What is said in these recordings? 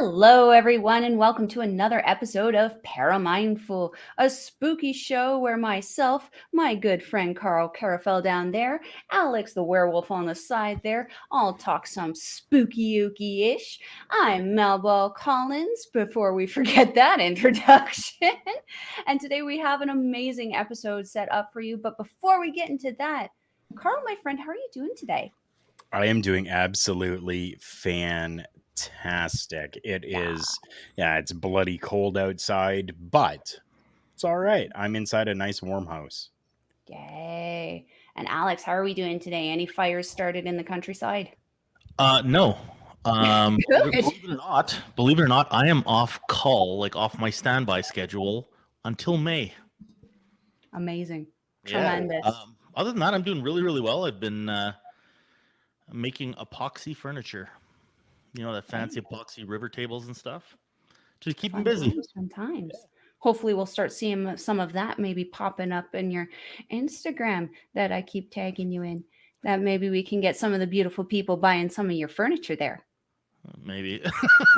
Hello, everyone, and welcome to another episode of ParaMindful, a spooky show where myself, my good friend Karl Carafell down there, Alex the werewolf on the side there, all talk some spooky-ooky-ish. I'm Melball Collins, before we forget that introduction. And today we have an amazing episode set up for you. But before we get into that, Karl, my friend, how are you doing today? I am doing absolutely fantastic. It Yeah. is, yeah, it's bloody cold outside, but it's all right. I'm inside a nice warm house. Yay. And Alex, how are we doing today? Any fires started in the countryside? No. Good. Believe it or not, I am off call, like off my standby schedule until May. Amazing. Yeah. Tremendous. Other than that, I'm doing really, really well. I've been making epoxy furniture. You know, that fancy epoxy river tables and stuff. Just keep them Fun busy. times, fun times. Hopefully we'll start seeing some of that maybe popping up in your Instagram that I keep tagging you in. That maybe we can get some of the beautiful people buying some of your furniture there. Maybe.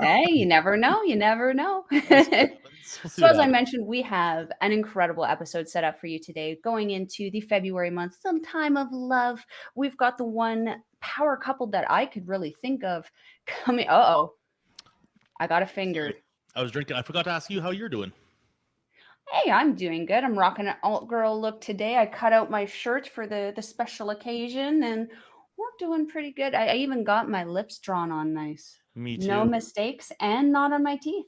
Hey, you never know. You never know. We'll see what happens. We'll see So, what as I happens. mentioned, we have an incredible episode set up for you today. Going into the February month, some time of love. We've got the one power couple that I could really think of coming. Uh-oh. I got a fingered. I was drinking. I forgot to ask you how you're doing. Hey, I'm doing good. I'm rocking an alt girl look today. I cut out my shirt for the special occasion, and we're doing pretty good. I even got my lips drawn on nice. Me No too. mistakes, and not on my teeth.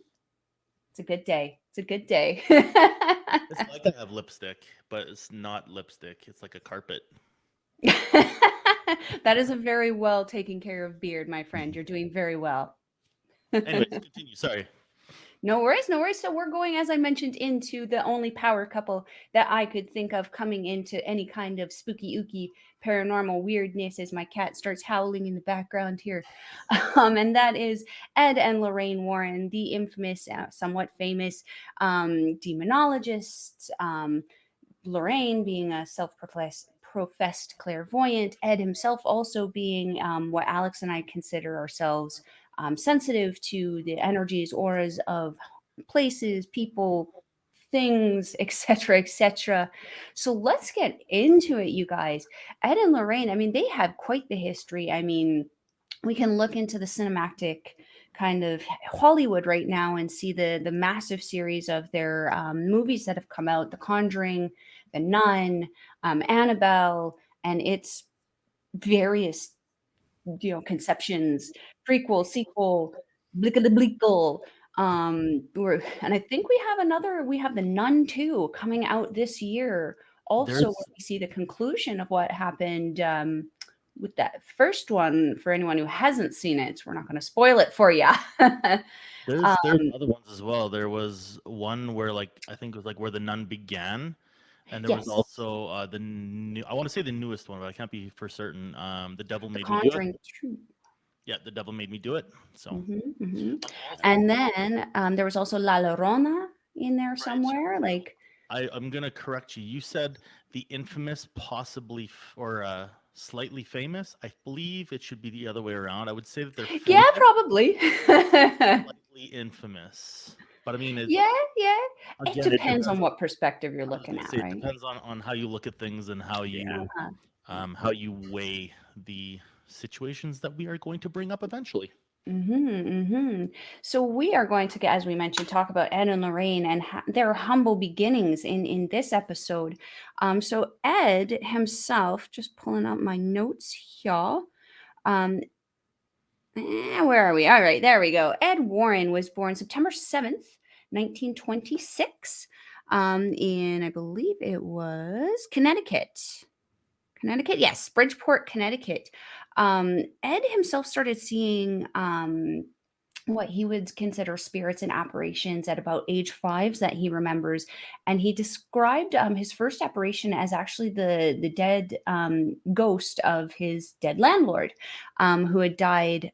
It's a good day. It's a good day. It's like I have lipstick, but it's not lipstick. It's like a carpet. That is a very well taken care of beard, my friend. You're doing very well. Anyways, continue. Sorry. No worries, no worries. So we're going, as I mentioned, into the only power couple that I could think of coming into any kind of spooky ooky paranormal weirdness as my cat starts howling in the background here. And that is Ed and Lorraine Warren, the infamous, somewhat famous demonologists. Lorraine being a professed clairvoyant, Ed himself also being what Alex and I consider ourselves sensitive to the energies, auras of places, people, things, etc., etc. So let's get into it, you guys. Ed and Lorraine, I mean, they have quite the history. I mean, we can look into the cinematic kind of Hollywood right now and see the massive series of their movies that have come out: The Conjuring, The Nun, Annabelle, and its various conceptions, prequel, sequel, blickety blickle. And I think we have the Nun 2 coming out this year. Also, There's where we see the conclusion of what happened with that first one. For anyone who hasn't seen it, we're not going to spoil it for you. there's other ones as well. There was one where I think it was like where the nun began, and there was Yes, also the new. I want to say the newest one, but I can't be for certain. The devil The made me do it. Conjuring 2. Yeah, the devil made me do it. So And then there was also La Llorona in there somewhere. Like, I'm gonna correct you. You said the infamous, possibly or slightly famous. I believe it should be the other way around. I would say that they're yeah, famous, probably. slightly infamous. But I mean, Yeah. It again, it depends on depends. what perspective you're I was looking gonna at, say it right? depends on how you look at things and how you weigh the situations that we are going to bring up eventually. So we are going to get, as we mentioned, talk about Ed and Lorraine and their humble beginnings in this episode. So Ed himself, just pulling up my notes here. Where are we? All right, there we go. Ed Warren was born September 7th, 1926, in, I believe it was Connecticut. Connecticut? Yes, Bridgeport, Connecticut. Ed himself started seeing what he would consider spirits and apparitions at about age 5 that he remembers. And he described his first apparition as actually the dead ghost of his dead landlord, who had died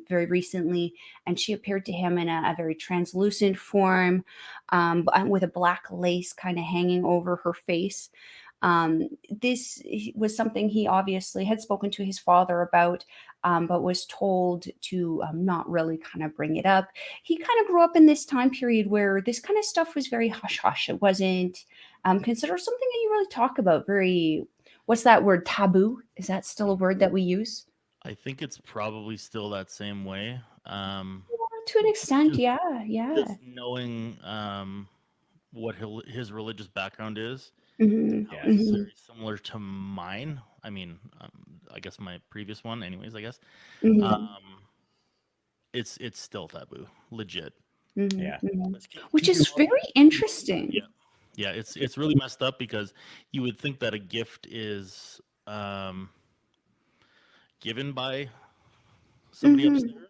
very recently. And she appeared to him in a very translucent form, with a black lace kind of hanging over her face. This was something he obviously had spoken to his father about. but was told to not really kind of bring it up. He kind of grew up in this time period where this kind of stuff was very hush hush. It wasn't considered something that you really talk about. Very, what's that word? Taboo? Is that still a word that we use? I think it's probably still that same way. To an extent, Just yeah, yeah. just knowing what his religious background is, Hmm. how Yeah. it's Hmm. very similar to mine. I mean, I guess my previous one, anyways. I guess Hmm. um, it's still taboo, legit. Hmm. Yeah. Hmm. Let's Which keep your is mouth very shut. interesting. Yeah, yeah. It's really messed up because you would think that a gift is given by somebody Hmm. upstairs,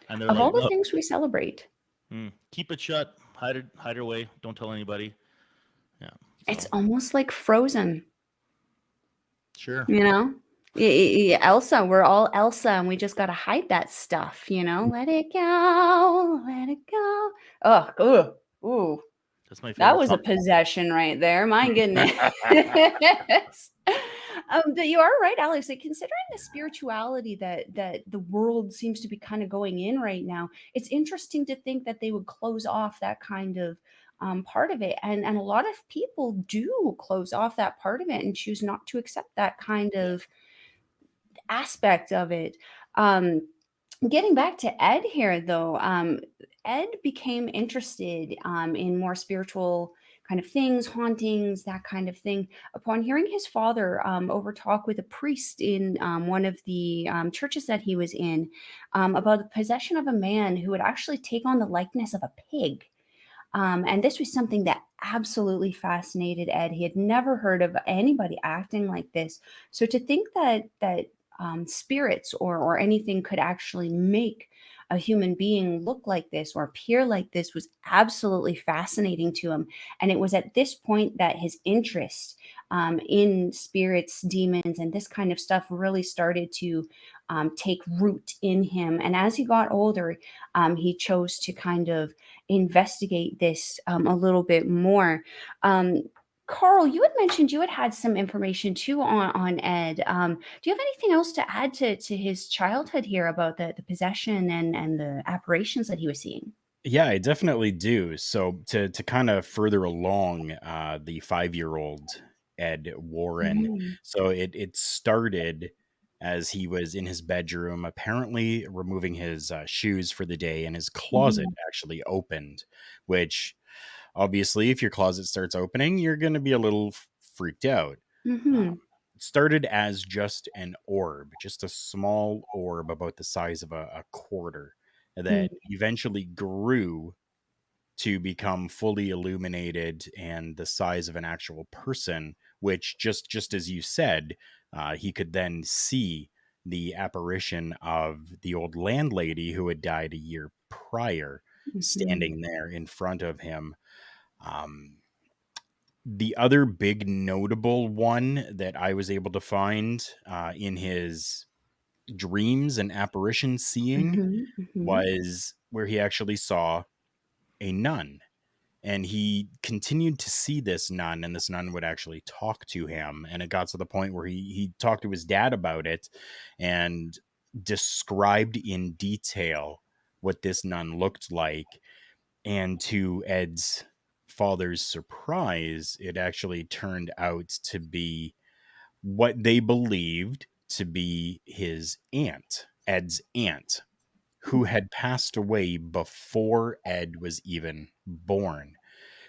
and they're Of like, all the no, things we celebrate, keep it shut, hide it away, don't tell anybody. Yeah. it's So almost like Frozen. sure. You know? Elsa, we're all Elsa, and we just gotta hide that stuff, you know? Let it go, let it go. Oh, ooh, ooh, That's my that favorite was a song. possession right there. My goodness. But you are right, Alex. Like, considering the spirituality that the world seems to be kind of going in right now, it's interesting to think that they would close off that kind of part of it, and a lot of people do close off that part of it and choose not to accept that kind Yeah. of aspect of it. Um, Getting back to Ed here, though, Ed became interested in more spiritual kind of things, hauntings, that kind of thing, upon hearing his father over talk with a priest in one of the churches that he was in about the possession of a man who would actually take on the likeness of a pig. And this was something that absolutely fascinated Ed. He had never heard of anybody acting like this. So to think that spirits or anything could actually make a human being look like this or appear like this was absolutely fascinating to him. And it was at this point that his interest in spirits, demons, and this kind of stuff really started to take root in him. And as he got older, he chose to kind of investigate this a little bit more. Um, Carl, you had mentioned you had some information too on Ed. Do you have anything else to add to his childhood here about the possession and the apparitions that he was seeing? Yeah, I definitely do. So to kind of further along the 5-year-old Ed Warren. Mhm. So it started as he was in his bedroom, apparently removing his shoes for the day, and his closet Mhm. actually opened. Which obviously, if your closet starts opening, you're going to be a little freaked out. Um, Mhm. it started as just an orb, just a small orb about the size of a quarter, that Mhm. eventually grew to become fully illuminated and the size of an actual person, which just as you said, he could then see the apparition of the old landlady who had died a year prior Mhm. standing there in front of him. um, the other big notable one that I was able to find in his dreams and apparition seeing Mhm. Mhm. was where he actually saw a nun, and he continued to see this nun, and this nun would actually talk to him, and it got to the point where he talked to his dad about it and described in detail what this nun looked like. And to Ed's father's surprise, it actually turned out to be what they believed to be his aunt, Ed's aunt, who had passed away before Ed was even born.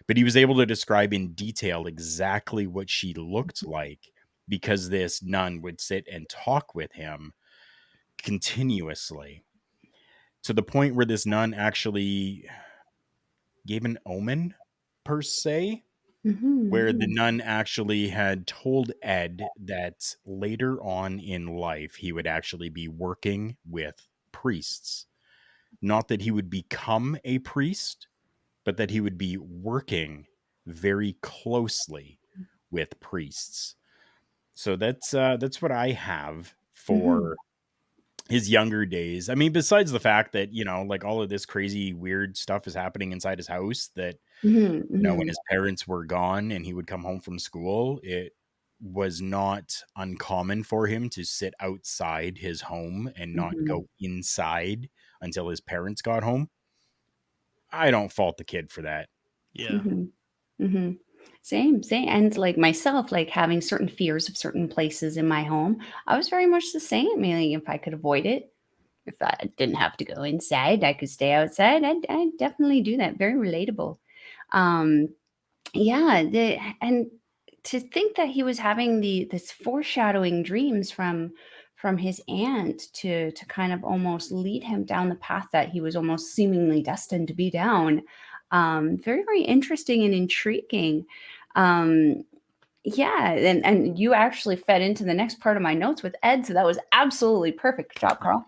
But he was able to describe in detail exactly what she looked like because this nun would sit and talk with him continuously, to the point where this nun actually gave an omen, per se, where the Mhm. nun actually had told Ed that later on in life he would actually be working with priests. Not that he would become a priest, but that he would be working very closely with priests. So that's what I have Mhm. for his younger days. I mean, besides the fact that, like all of this crazy weird stuff is happening inside his house, that Mhm. when Mhm. his parents were gone and he would come home from school, it was not uncommon for him to sit outside his home and not Mhm. go inside until his parents got home. I don't fault the kid for that. Yeah. Mhm. Mhm. Same, same. And like myself, like having certain fears of certain places in my home, I was very much the same. Meaning, if I could avoid it, if I didn't have to go inside, I could stay outside. I'd definitely do that. Very relatable. Um, yeah, and to think that he was having this foreshadowing dreams from his aunt to kind of almost lead him down the path that he was almost seemingly destined to be down. Very, very interesting and intriguing. Um, yeah, and you actually fed into the next part of my notes with Ed, so that was absolutely perfect. Good job, Carl.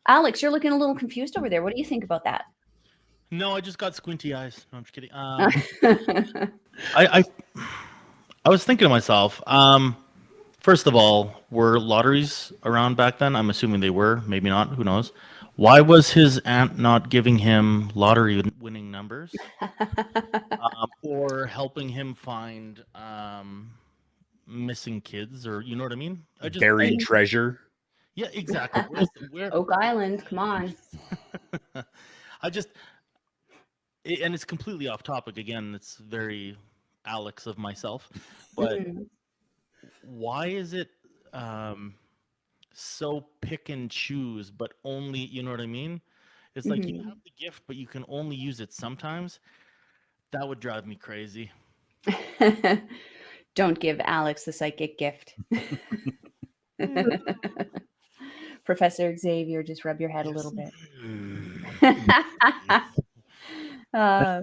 Alex, you're looking a little confused over there. What do you think about that? No, I just got squinty eyes. No, I'm just kidding. I I was thinking to myself, first of all, were lotteries around back then? I'm assuming they were, maybe not, who knows. Why was his aunt not giving him lottery winning numbers, or helping him find missing kids, or you know what I mean? Buried treasure. Yeah, exactly. Where Oak Island, come on. I just and it's completely off topic again. It's very Alex of myself, but Mhm, why is it um so pick and choose, but only, you know what I mean? It's like you have mhm. the gift, but you can only use it sometimes. That would drive me crazy. Don't give Alex the psychic gift. Professor Xavier, just rub your head a Yes. little bit. uh,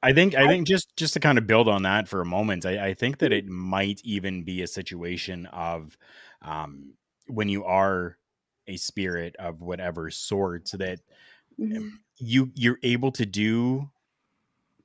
I think just to kind of build on that for a moment, I think that mhm, it might even be a situation of um, when you are a spirit of whatever sort that mhm, you're able to do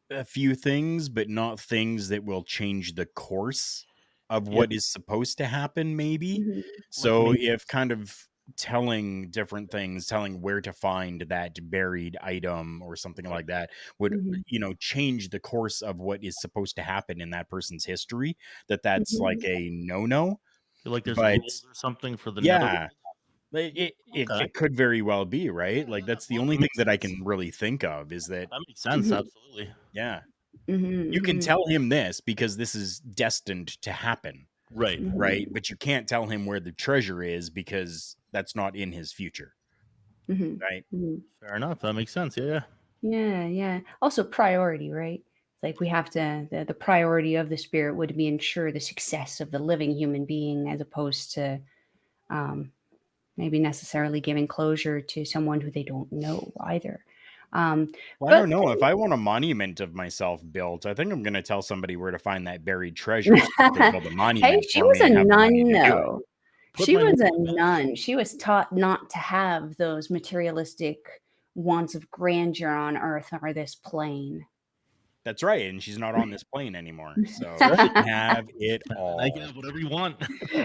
a few things, but not things that will change the course of Yeah, what is supposed to happen, maybe. mhm, like So maybe. if kind of telling different things, telling where to find that buried item or something Right. like that would, mhm, change the course of what is supposed to happen in that person's history, that's like mhm, a no-no. Like there's But rules or something for the netherworld. yeah, it Okay. could very well be, right? Like that's the Well, only that thing makes that I sense. can really think of is that, That makes sense. mhm, Absolutely. yeah, you can mhm, tell him this because this is destined to happen, Right. right? mhm, But you can't tell him where the treasure is because that's not in his future, mhm, right? mhm. Fair enough. That makes sense. Yeah. Yeah. Yeah, yeah. Also priority, right? It's like we have to the priority of the spirit would be ensure the success of the living human being as opposed to um, maybe necessarily giving closure to someone who they don't know either. Um, Well, I but don't know. If I want a monument of myself built, I think I'm going to tell somebody where to find that buried treasure so that they build a hey, monument she for was me a and have the money nun, to do it. though. Put She my name was a on the bench. nun. She was taught not to have those materialistic wants of grandeur on earth or this plane. That's right. And she's not on this plane anymore. That's So she right. can have it And I can all. have whatever you want.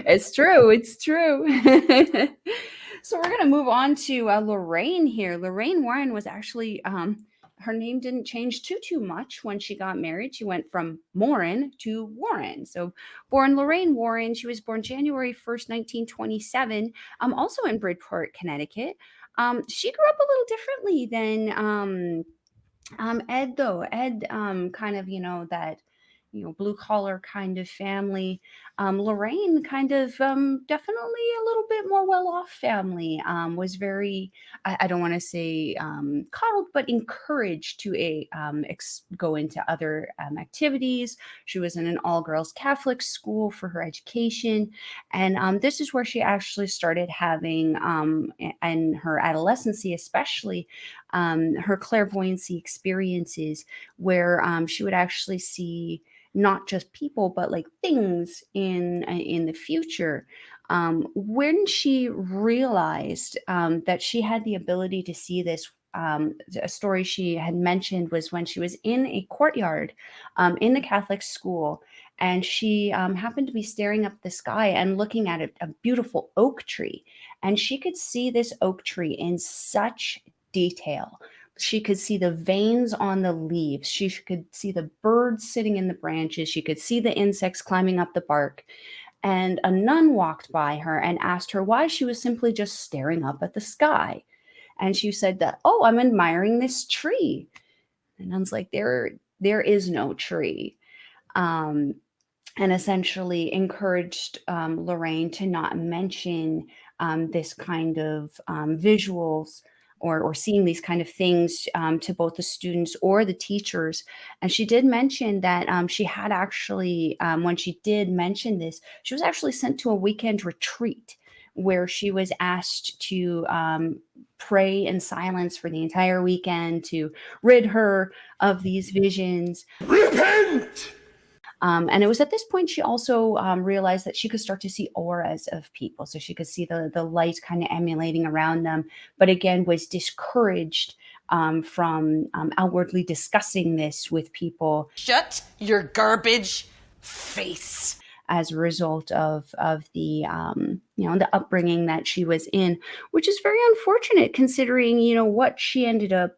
It's true. It's true. So we're going to move on to Lorraine here. Lorraine Warren was actually, her name didn't change too much when she got married. She went from Morin to Warren. So born Lorraine Warren, she was born January 1st, 1927, also in Bridport, Connecticut. She grew up a little differently than Ed though. Ed kind of, that, blue collar kind of family. Lorraine kind of definitely a little bit more well off family. Was very, I don't want to say coddled, but encouraged to go into other activities. She was in an all girls Catholic school for her education. And this is where she actually started having, in her adolescency, especially, her clairvoyancy experiences where she would actually see not just people but like things in the future. When she realized that she had the ability to see this, a story she had mentioned was when she was in a courtyard in the Catholic school, and she happened to be staring up the sky and looking at a beautiful oak tree, and she could see this oak tree in such detail. She could see the veins on the leaves. She could see the birds sitting in the branches. She could see the insects climbing up the bark. And a nun walked by her and asked her why she was simply just staring up at the sky. And she said that, "Oh, I'm admiring this tree." And nun's like, there is no tree. Um, and essentially encouraged Lorraine to not mention this kind of visuals or seeing these kind of things to both the students or the teachers. And she did mention that she had actually, when she did mention this, she was actually sent to a weekend retreat where she was asked to pray in silence for the entire weekend to rid her of these visions. Repent! And it was at this point she also realized that she could start to see auras of people. So she could see the light kind of emulating around them, but again was discouraged from outwardly discussing this with people. Shut your garbage face. As a result of the the upbringing that she was in, which is very unfortunate considering what she ended up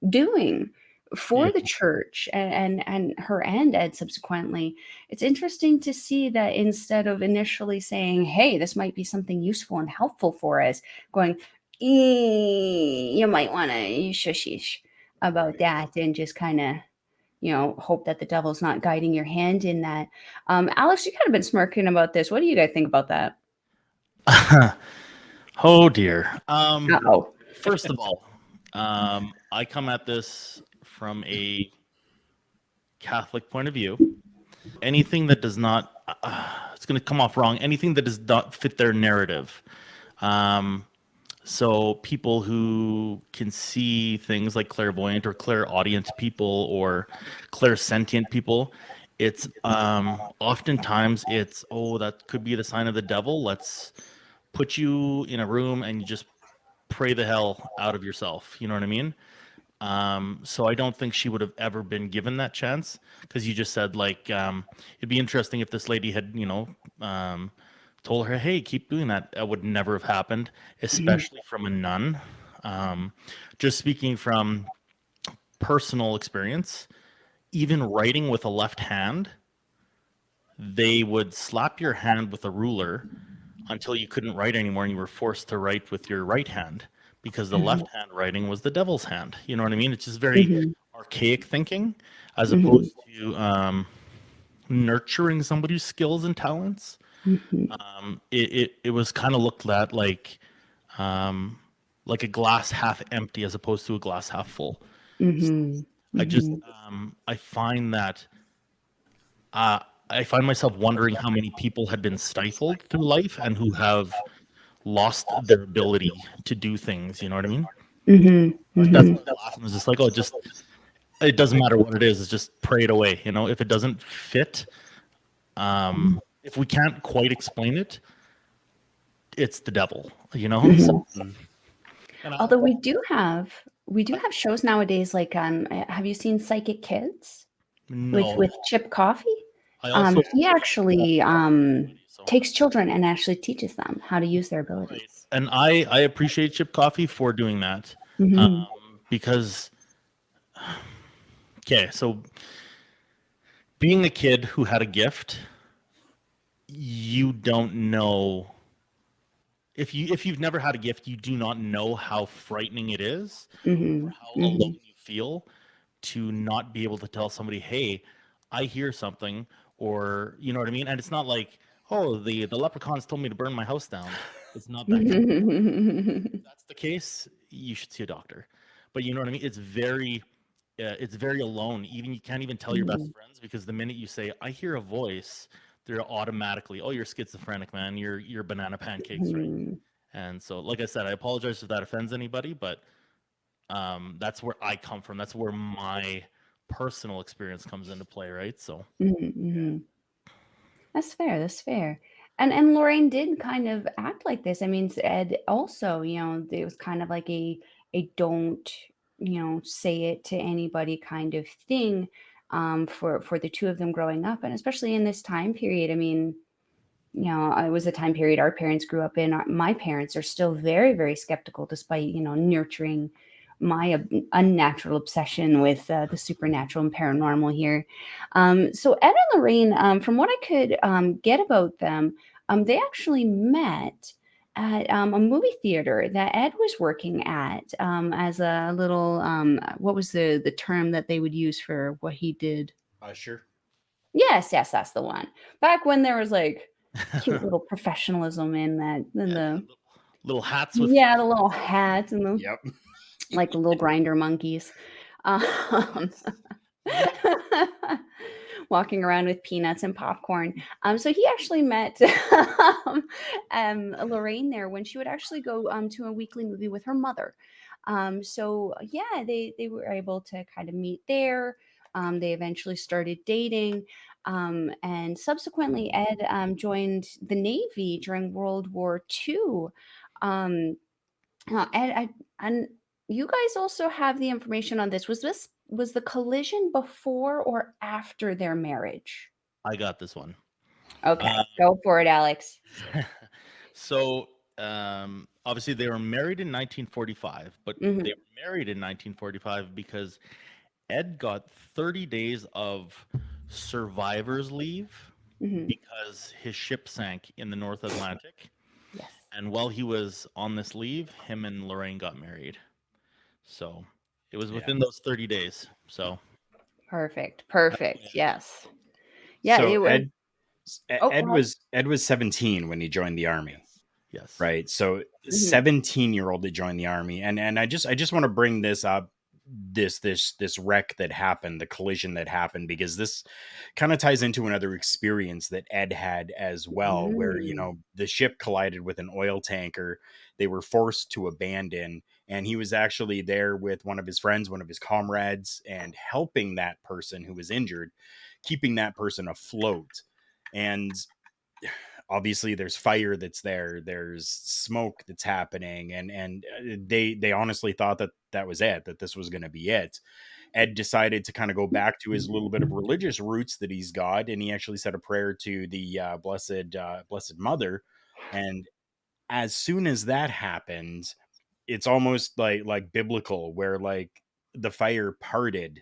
doing for the church and her and Ed subsequently. It's interesting to see that instead of initially saying, "Hey, this might be something useful and helpful for us," going, "You might want to shushish about that," and just kind of hope that the devil's not guiding your hand in that. Alex, you kind of been smirking about this. What do you guys think about that? Oh dear. Uh-oh. First of all, I come at this from a Catholic point of view. Anything that does not, it's going to come off wrong. Anything that does not fit their narrative. So people who can see things like clairvoyant or clairaudient people or clairsentient people, it's oftentimes it's, oh, that could be the sign of the devil. Let's put you in a room and you just pray the hell out of yourself. You know what I mean? So I don't think she would have ever been given that chance, because you just said like it'd be interesting if this lady had told her, hey, keep doing that. That would never have happened, especially from a nun. Just speaking from personal experience, even writing with a left hand, they would slap your hand with a ruler until you couldn't write anymore and you were forced to write with your right hand, because the left hand writing was the devil's hand. You know what I mean? It's just very archaic thinking, as opposed to nurturing somebody's skills and talents. It was kind of looked at like a glass half empty as opposed to a glass half full. I find that I find myself wondering how many people had been stifled through life and who have lost their ability to do things. You know what I mean? That's what the last one was just like, it doesn't matter what it is. It's just pray it away. If it doesn't fit, if we can't quite explain it, it's the devil. Although we do have shows nowadays, like have you seen Psychic Kids with Chip Coffee? He actually takes children and actually teaches them how to use their abilities. Right. And I appreciate Chip Coffee for doing that, because so being a kid who had a gift, you don't know. If you've never had a gift, you do not know how frightening it is, or how alone you feel to not be able to tell somebody, hey, I hear something, or you know what I mean? And it's not like, oh, the leprechauns told me to burn my house down. It's not that. If that's the case, you should see a doctor. But you know what I mean? It's very alone. Even you can't even tell your best friends, because the minute you say, I hear a voice, they're automatically, oh, you're schizophrenic, man. You're banana pancakes, right? And so, like I said, I apologize if that offends anybody, but that's where I come from. That's where my personal experience comes into play, right? So That's fair. And Lorraine did kind of act like this. I mean, Ed also, it was kind of like a don't, say it to anybody kind of thing for the two of them growing up. And especially in this time period, I mean, it was a time period our parents grew up in. My parents are still very, very skeptical, despite, nurturing my unnatural obsession with the supernatural and paranormal here. So Ed and Lorraine, from what I could get about them, they actually met at a movie theater that Ed was working at as a little what was the term that they would use for what he did? Usher. Yes, that's the one. Back when there was like cute little professionalism in that, in the Little hats with the little hats and the Yep. like the little grinder monkeys. Um, walking around with peanuts and popcorn. So he actually met Lorraine there when she would actually go to a weekly movie with her mother. So yeah, they were able to kind of meet there. They eventually started dating. And subsequently, Ed joined the Navy during World War II. Um, Ed, and you guys also have the information on this. Was the collision before or after their marriage? I got this one. Okay, Uh, go for it, Alex. so obviously they were married in 1945, but Mhm, they were married in 1945 because Ed got 30 days of survivor's leave mhm. because his ship sank in the North Atlantic. Yes. And while he was on this leave, him and Lorraine got married. So it was Yeah. within those 30 days. So Perfect. Yes. Yeah, So it was. Oh, Ed go ahead. was 17 when he joined the army. yes. Right. So Mhm, 17-year-old to join the army. And I just want to bring this up, this wreck that happened, the collision that happened, because this kind of ties into another experience that Ed had as well, where, mm, the ship collided with an oil tanker. They were forced to abandon, and he was actually there with one of his friends, one of his comrades, and helping that person who was injured, keeping that person afloat. And obviously there's fire that's there's smoke that's happening, and they honestly thought that was it, that this was going to be it. Ed decided to kind of go back to his little bit of religious roots that he's got, and he actually said a prayer to the blessed mother. And as soon as that happened, it's almost like biblical, where like the fire parted,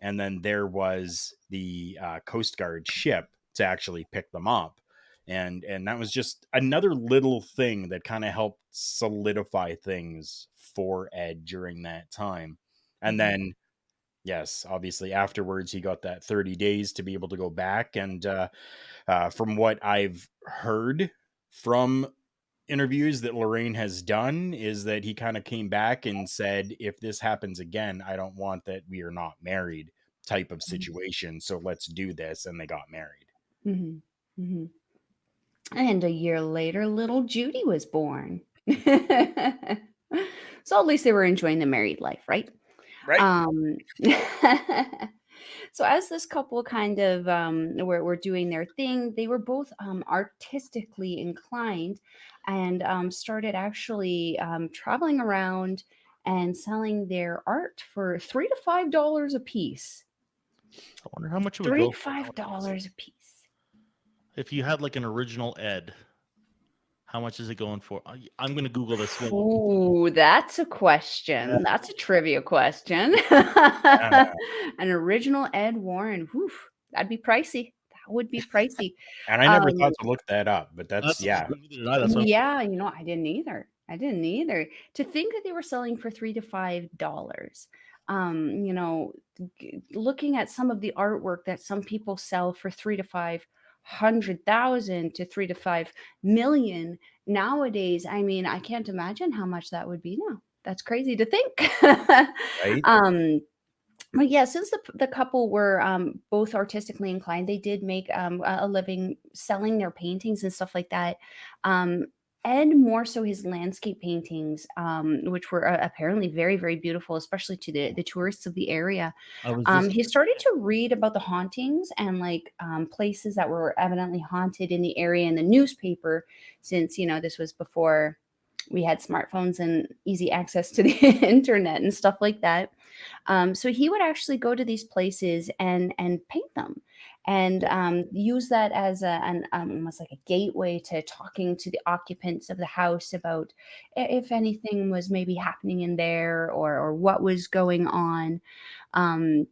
and then there was the Coast Guard ship to actually pick them up. And that was just another little thing that kind of helped solidify things for Ed during that time. And mhm. then, yes, obviously afterwards he got that 30 days to be able to go back. And from what I've heard from interviews that Lorraine has done, is that he kind of came back and said, if this happens again, I don't want that we are not married type of situation. So let's do this. And they got married. Mhm, mhm. And a year later, little Judy was born. So at least they were enjoying the married life, right? Right. Um, so as this couple kind of were doing their thing, they were both artistically inclined and started actually traveling around and selling their art for $3 to $5 a piece. I wonder how much it would Three go to for five nowadays. dollars a piece. If you had like an original Ed, how much is it going for? I'm going to Google this one. Ooh, that's a question. That's a trivia question. An original Ed Warren. Whew, that'd be pricey. That would be pricey. And I never Um, thought to look that up, but that's, That's yeah. neither did I. That's what yeah, I didn't either. I didn't either. To think that they were selling for $3 to $5. You know, looking at some of the artwork that some people sell for 300,000 to 3 to 5 million nowadays. I mean, I can't imagine how much that would be now. That's crazy to think. Right. um, but yeah, since the couple were both artistically inclined, they did make a living selling their paintings and stuff like that. Um, Ed more so his landscape paintings, which were apparently very, very beautiful, especially to the tourists of the area. I was just He started to read about the hauntings and like places that were evidently haunted in the area in the newspaper, since this was before we had smartphones and easy access to the internet and stuff like that. So he would actually go to these places and paint them. and use that as an almost like a gateway to talking to the occupants of the house about if anything was maybe happening in there, or what was going on. Um,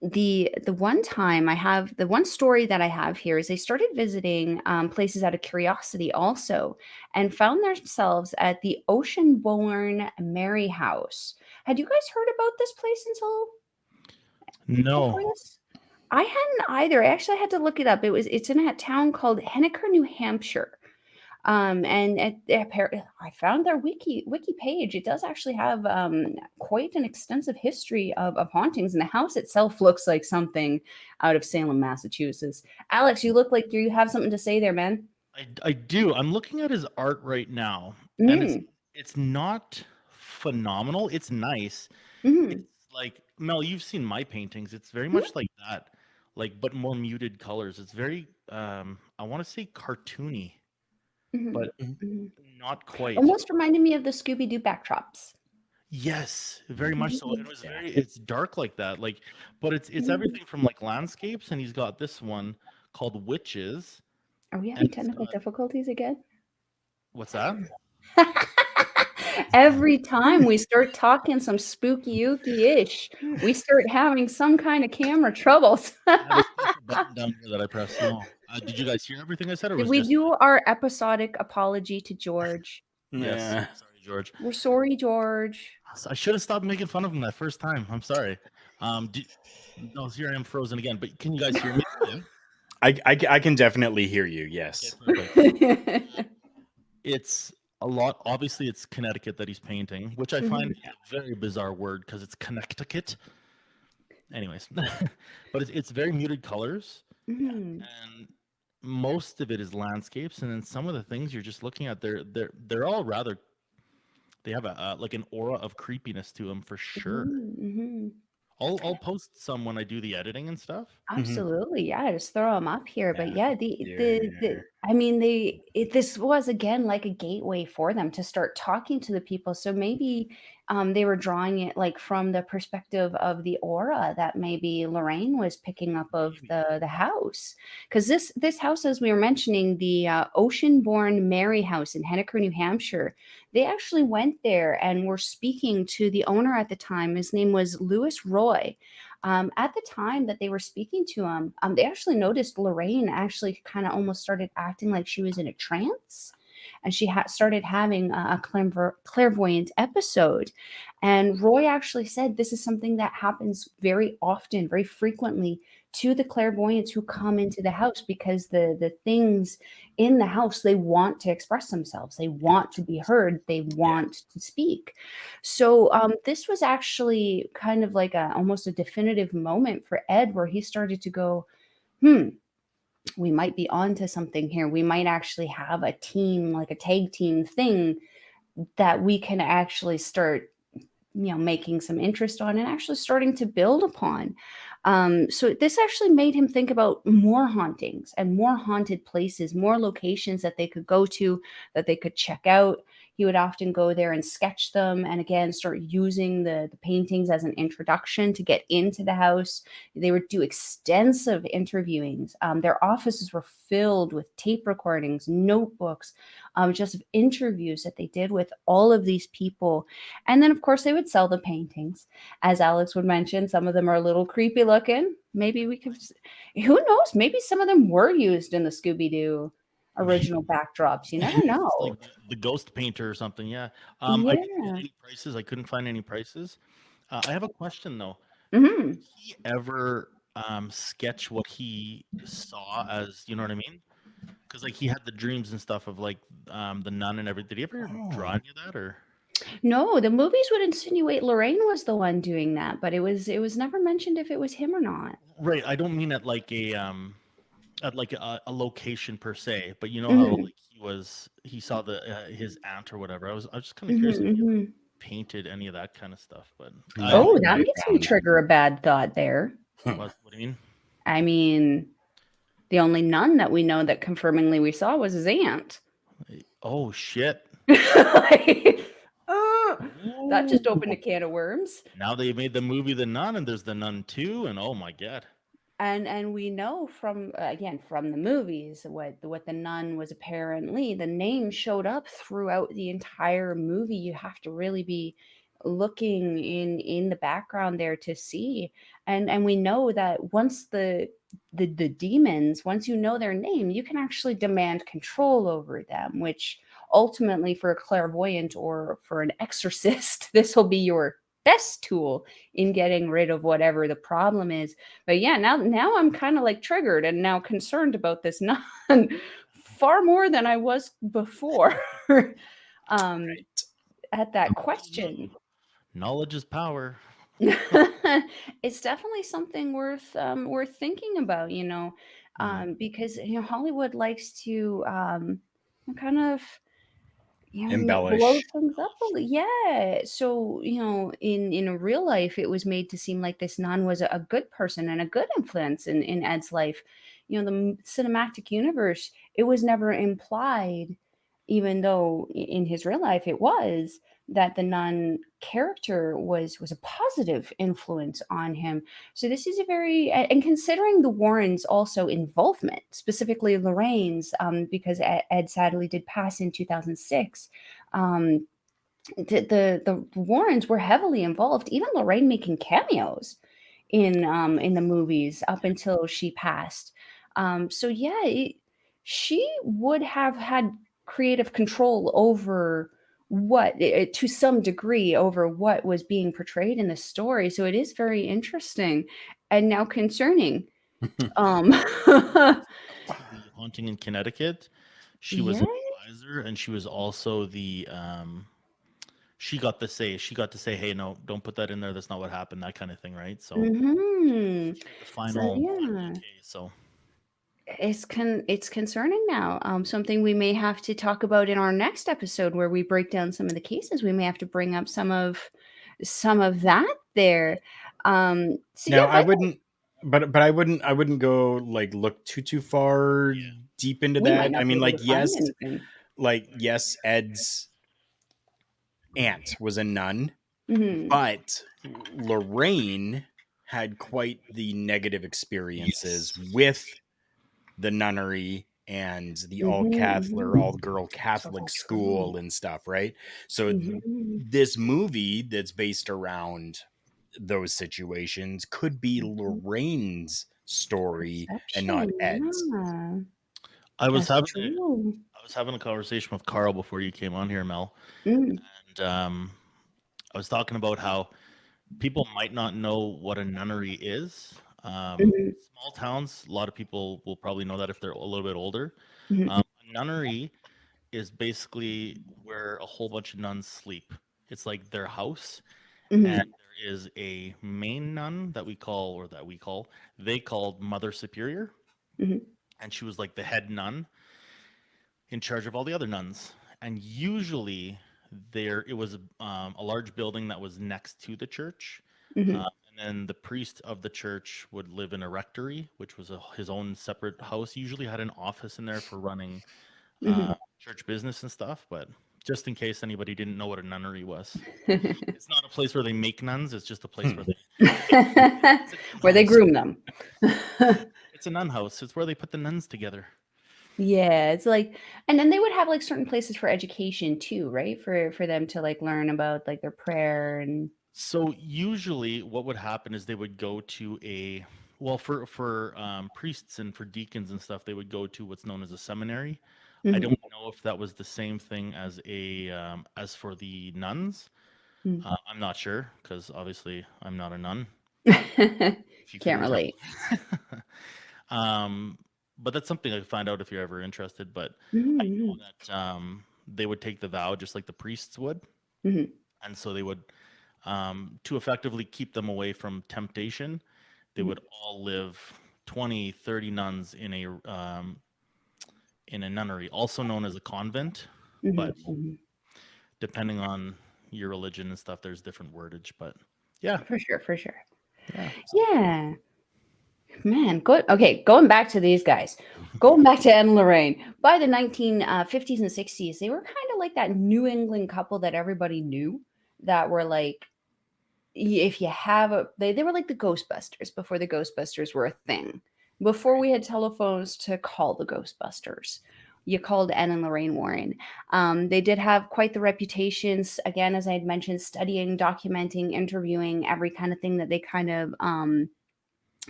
the one time I have the one story that I have here is they started visiting places out of curiosity also, and found themselves at the Ocean-born Mary House. Had you guys heard about this place until before No. this? I hadn't either. I actually had to look it up. It's in a town called Henniker, New Hampshire. And I found their wiki page. It does actually have quite an extensive history of hauntings, and the house itself looks like something out of Salem, Massachusetts. Alex, you look like you have something to say there, man. I do. I'm looking at his art right now, and Mm, it's not phenomenal. It's nice. mhm, It's like, Mel, you've seen my paintings. It's very mhm, much like that, like, but more muted colors. It's very I want to say cartoony, mhm, but Mhm. mhm. not quite. Almost reminded me of the Scooby-Doo backdrops. Yes, very much so. It Mhm, was Yeah. it's dark like that. Like, but it's mhm. everything from like landscapes, and he's got this one called Witches, Are we and having it's technical got difficulties again? what's that? Every time we start talking some spooky-ooky-ish, we start having some kind of camera troubles. I have a special button down here that I press. No. Did you guys hear everything I said, or Did was we just do our episodic apology to George? yes? Yeah. Sorry, George. We're sorry, George. I should have stopped making fun of him that first time. I'm sorry. Do, no, here I am frozen again. But can you guys hear me? Yeah. I can definitely hear you. Okay, Yes. perfect. It's a lot. Obviously, it's Connecticut that he's painting, which I find Mhm, a very bizarre word because it's Connecticut. Anyways, but it's very muted colors, mhm. and most of it is landscapes, and then some of the things you're just looking at, they're all rather. They have a like an aura of creepiness to them for sure. Mhm, mhm. I'll post some when I do the editing and stuff. Mhm. Absolutely, yeah, just throw them up here, but Yeah. yeah, I mean, this was again like a gateway for them to start talking to the people, so maybe, they were drawing it, like, from the perspective of the aura that maybe Lorraine was picking up of Maybe. the house, because this house, as we were mentioning, the, Ocean-born Mary House in Henniker, New Hampshire, they actually went there and were speaking to the owner at the time. His name was Louis Roy. At the time that they were speaking to him, they actually noticed Lorraine actually kind of almost started acting like she was in a trance. And she started having a clairvoyant episode. And Roy actually said this is something that happens very often, very frequently to the clairvoyants who come into the house, because the things in the house, they want to express themselves, they want to be heard, they Yeah. want to speak. So this was actually kind of like a almost a definitive moment for Ed, where he started to go, hmm, we might be onto something here. We might actually have a team, like a tag team thing that we can actually start, making some interest on and actually starting to build upon. So this actually made him think about more hauntings and more haunted places, more locations that they could go to, that they could check out. He would often go there and sketch them, and again start using the paintings as an introduction to get into the house. They would do extensive interviewings. Their offices were filled with tape recordings, notebooks, just of interviews that they did with all of these people. And then, of course, they would sell the paintings. As Alex would mention, some of them are a little creepy looking. Maybe we could, who knows? Maybe some of them were used in the Scooby Doo original backdrops. You never It's like know. the ghost painter or something. Yeah. I didn't get Yeah. any prices. I couldn't find any prices. I have a question though. Hmm. Did he ever sketch what he saw as, you know what I mean? Because like he had the dreams and stuff of like the nun and everything. Did he ever draw Oh. any of that or? No, the movies would insinuate Lorraine was the one doing that, but it was never mentioned if it was him or not. Right. I don't mean at like a location per se, but you know how Hmm. like he saw the his aunt or whatever. I was just kind of curious if Hmm. he Hmm. painted any of that kind of stuff, but I Oh, No, that not makes me found. trigger a bad thought there. what do you mean? I mean, the only nun that we know that confirmingly we saw was his aunt. Oh shit. Like, that just opened a can of worms. Now they made the movie The Nun, and there's The Nun 2, and oh my god. And we know from again from the movies what the nun was apparently. The name showed up throughout the entire movie. You have to really be looking in the background there to see. And we know that once the demons, once you know their name, you can actually demand control over them, which ultimately for a clairvoyant or for an exorcist, this will be your best tool in getting rid of whatever the problem is. But yeah, now I'm kind of like triggered and now concerned about this nun far more than I was before. um at that question. Knowledge is power. It's definitely something worth thinking about, because Hollywood likes to kind of blow Embellish. things up a little. Yeah. So, in real life, it was made to seem like this nun was a good person and a good influence in Ed's life. The cinematic universe, it was never implied, even though in his real life it was, that the nun character was a positive influence on him. So this is a very, and considering the Warrens' also involvement, specifically Lorraine's, because Ed sadly did pass in 2006. um, the Warrens were heavily involved, even Lorraine making cameos in the movies up until she passed. So yeah, she would have had creative control over to some degree over what was being portrayed in the story. So it is very interesting and now concerning. Um, The haunting in Connecticut, she was yeah. an advisor, and she was also the she got to say, hey, no, don't put that in there, that's not what happened, that kind of thing, right? So Hmm. she had the So final yeah. okay. So It's concerning now. Something we may have to talk about in our next episode, where we break down some of the cases. We may have to bring up some of that there. So Now yeah, I wouldn't, but I wouldn't go like look too far deep into we might that. I not be mean, able like to find yes, anything. Ed's aunt was a nun, Hmm. but Lorraine had quite the negative experiences with the nunnery and the all Catholic or Hmm. all girl Catholic So true. school and stuff, right? So Hmm. this movie that's based around those situations could be Lorraine's story and not Perception. Ed's. Yeah, I was that's having true. I was having a conversation with Carl before you came on here, Mel, Mm. and I was talking about how people might not know what a nunnery is. Mhm. Small towns, a lot of people will probably know that if they're a little bit older. Mhm. A nunnery is basically where a whole bunch of nuns sleep. It's like their house, and Mhm. there is a main nun they called Mother Superior, Mhm. and she was like the head nun in charge of all the other nuns. And usually it was a large building that was next to the church. Mhm. And then the priest of the church would live in a rectory, which was his own separate house. Usually had an office in there for running Mhm. church business and stuff. But just in case anybody didn't know what a nunnery was, Mhm. it's not a place where they make nuns. It's just a place Hmm. where it's a nun Where they house. groom them. It's a nun house. It's where they put the nuns together. Yeah, it's like, and then they would have like certain places for education too, right? For them to like learn about like their prayer and. So usually, what would happen is they would go to for priests and for deacons and stuff, they would go to what's known as a seminary. I Mhm. don't know if that was the same thing as for the nuns. Mm. I'm not sure because obviously I'm not a nun. If you Can't couldn't tell. relate. um, but that's something I find out if you're ever interested. But I know Mhm. that they would take the vow just like the priests would, Mhm. and so they would to effectively keep them away from temptation. They Mhm. would all live 20, 30 nuns in a nunnery, also known as a convent. Mhm. But Mhm. depending on your religion and stuff, there's different wordage. But yeah, For sure, for sure. yeah. Yeah. Man, good. Okay, going back to these guys, going back to Ed and Lorraine. By the 1950s and 60s, they were kind of like that New England couple that everybody knew, that were like if you have they were like the Ghostbusters before the Ghostbusters were a thing. Before we had telephones to call the Ghostbusters, you called Ed and Lorraine Warren. They did have quite the reputations. Again, as I had mentioned, studying, documenting, interviewing every kind of thing that they kind of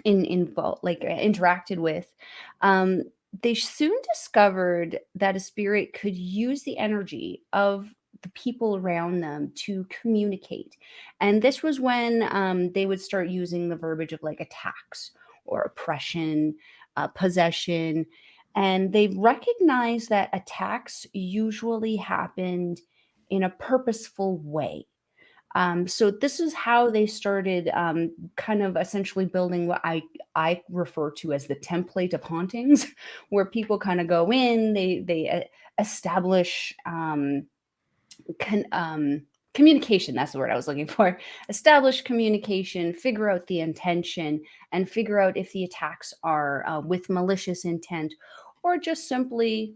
interacted with. Um, they soon discovered that a spirit could use the energy of the people around them to communicate. And this was when they would start using the verbiage of like attacks or oppression, possession. And they recognized that attacks usually happened in a purposeful way. So this is how they started kind of essentially building what I refer to as the template of hauntings, where people kind of go in, they establish communication. That's the word I was looking for. Establish communication, figure out the intention, and figure out if the attacks are with malicious intent or just simply,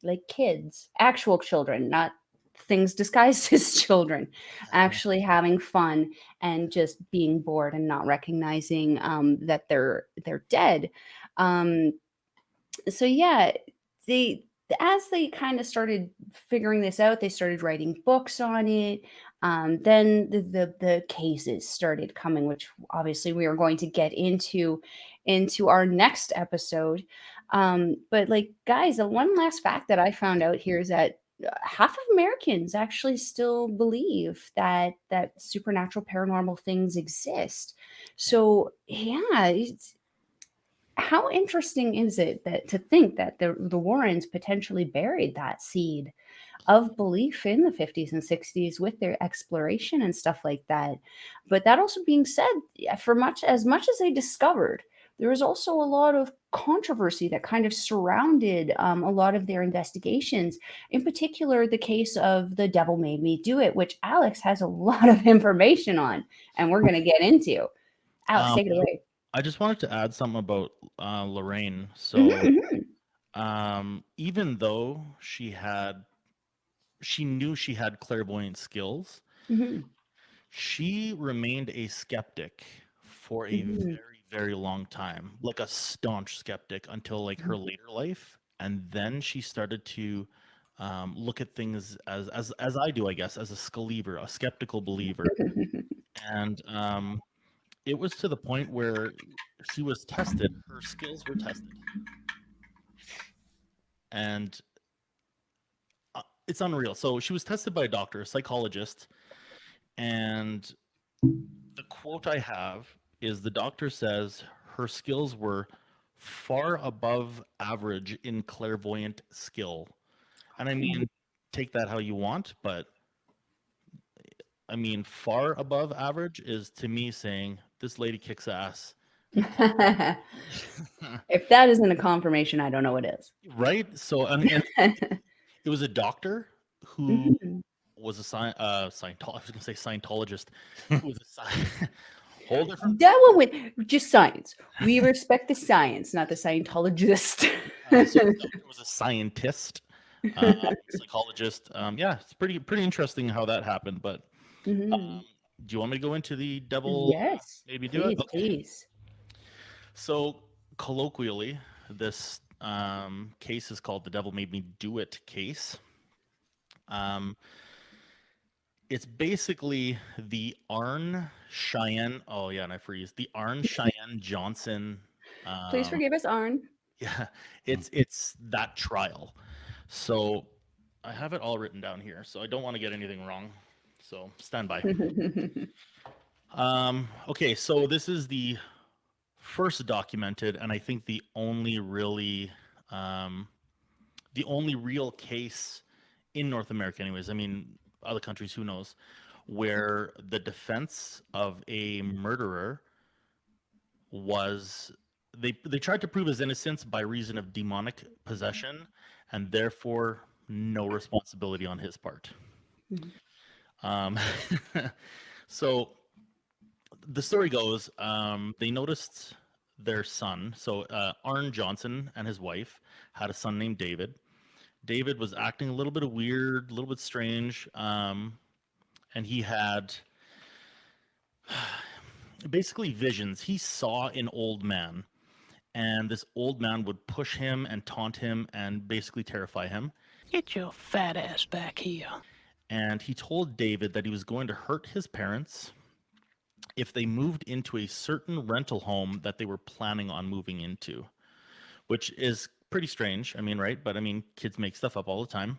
like kids, actual children, not things disguised as children, actually having fun and just being bored and not recognizing that they're dead. Um, so yeah, they as they kind of started figuring this out, they started writing books on it. Then the cases started coming, which obviously we are going to get into our next episode. But like, guys, the one last fact that I found out here is that half of Americans actually still believe that supernatural paranormal things exist. So yeah, how interesting is it that to think that the Warrens potentially buried that seed of belief in the 50s and 60s with their exploration and stuff like that. But that also being said, for much as they discovered, there was also a lot of controversy that kind of surrounded a lot of their investigations. In particular, the case of The Devil Made Me Do It, which Alex has a lot of information on, and we're going to get into. Alex, Um, take it away. I just wanted to add something about Lorraine. So, Mhm, even though she knew she had clairvoyant skills, mhm, she remained a skeptic for a mhm, very, very long time, like a staunch skeptic until like her mhm. later life, and then she started to look at things as I do, I guess, as a believer, a skeptical believer, and it was to the point where she was tested, her skills were tested, and it's unreal. So she was tested by a doctor, a psychologist, and the quote I have is the doctor says her skills were far above average in clairvoyant skill. And I mean, take that how you want, but I mean, far above average is to me saying this lady kicks ass. If that isn't a confirmation, I don't know what is. Right? So, and it was a doctor who Mhm. was a Scientologist. I was going to say Scientologist. Who was a whole different. That one with just science. We respect the science, not the Scientologist. So the doctor was a scientist, psychologist. Yeah, it's pretty interesting how that happened. But Mhm. do you want me to go into the devil? Yes, Maybe do it. please, Okay. please. So colloquially, this case is called the "Devil Made Me Do It" case. Um, it's basically the Arn Cheyenne. Oh yeah, and I freeze. The Arn Cheyenne Johnson. Please Um, forgive us, Arn. yeah, it's that trial. So I have it all written down here, so I don't want to get anything wrong. So stand by. Okay, so this is the first documented, and I think the only real case in North America, anyways. I mean, other countries, who knows, where the defense of a murderer was they tried to prove his innocence by reason of demonic possession, and therefore no responsibility on his part. Mhm. Um, so the story goes, they noticed their son. So Arn Johnson and his wife had a son named David. David was acting a little bit of weird, a little bit strange, and he had Basically visions. He saw an old man, and this old man would push him and taunt him and basically terrify him. Get your fat ass back here. And he told David that he was going to hurt his parents if they moved into a certain rental home that they were planning on moving into, which is pretty strange. I mean, right? But I mean, kids make stuff up all the time.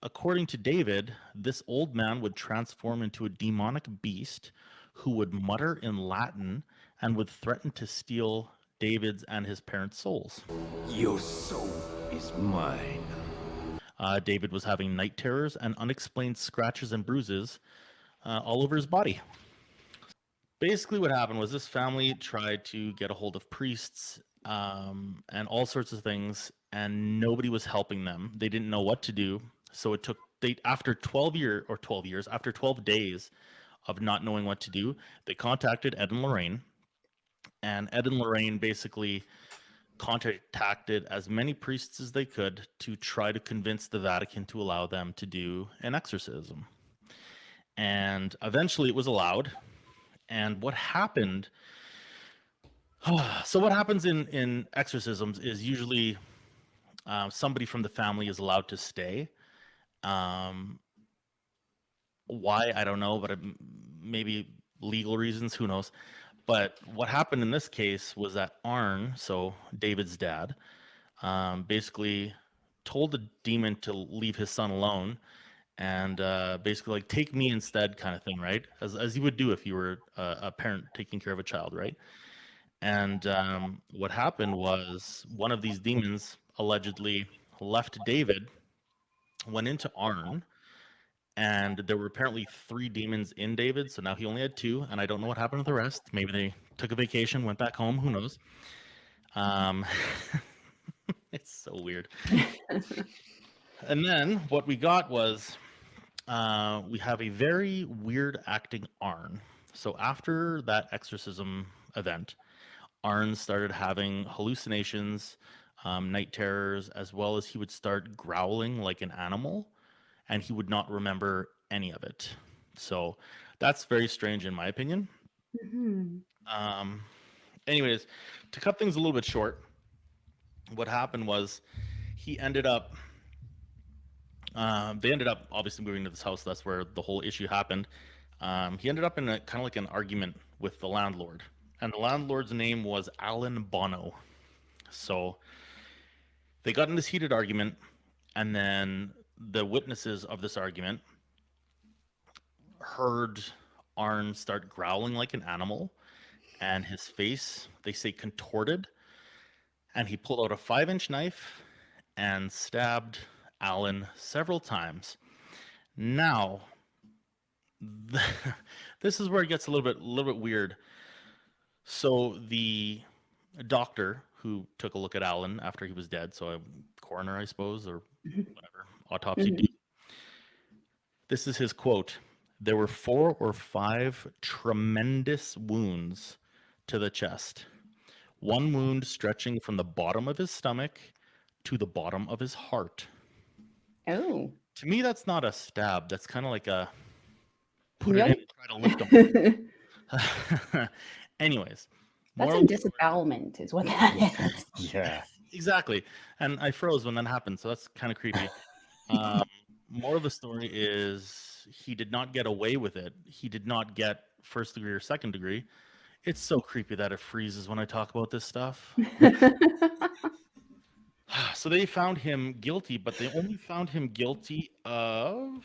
According to David, this old man would transform into a demonic beast who would mutter in Latin and would threaten to steal David's and his parents' souls. Your soul is mine. David was having night terrors and unexplained scratches and bruises all over his body. Basically, what happened was this family tried to get a hold of priests and all sorts of things, and nobody was helping them. They didn't know what to do. So it took after 12 days of not knowing what to do, they contacted Ed and Lorraine, and Ed and Lorraine basically contacted as many priests as they could to try to convince the Vatican to allow them to do an exorcism. And eventually it was allowed. And what happened, so what happens in exorcisms is usually somebody from the family is allowed to stay. Why, I don't know, but maybe legal reasons, who knows. But what happened in this case was that Arn, so David's dad, basically told the demon to leave his son alone and basically like take me instead kind of thing, right? As you would do if you were a parent taking care of a child, right? And what happened was one of these demons allegedly left David, went into Arn, and there were apparently 3 demons in David, so now he only had 2, and I don't know what happened to the rest. Maybe they took a vacation, went back home, who knows. It's so weird. And then what we got was we have a very weird acting Arn. So after that exorcism event, Arn started having hallucinations, night terrors, as well as he would start growling like an animal, and he would not remember any of it. So that's very strange in my opinion. Anyways, to cut things a little bit short, what happened was he ended up they ended up obviously moving to this house. That's where the whole issue happened. He ended up in a kind of like an argument with the landlord, and the landlord's name was Alan Bono. So they got in this heated argument, and then the witnesses of this argument heard Arn start growling like an animal, and his face, they say, contorted, and he pulled out a 5-inch knife and stabbed Alan several times. Now, this is where it gets a little bit weird. So the doctor who took a look at Alan after he was dead, so a coroner, I suppose, or whatever, autopsy dude. This is his quote: "There were 4 or 5 tremendous wounds to the chest. One wound stretching from the bottom of his stomach to the bottom of his heart." Oh. To me, that's not a stab. That's kind of like a put it in and try to lift him. Anyways. That's a disembowelment is what that is. Yeah. Exactly. And I froze when that happened, so that's kind of creepy. More of the story is he did not get away with it. He did not get 1st degree or 2nd degree. It's so creepy that it freezes when I talk about this stuff. So they found him guilty, but they only found him guilty of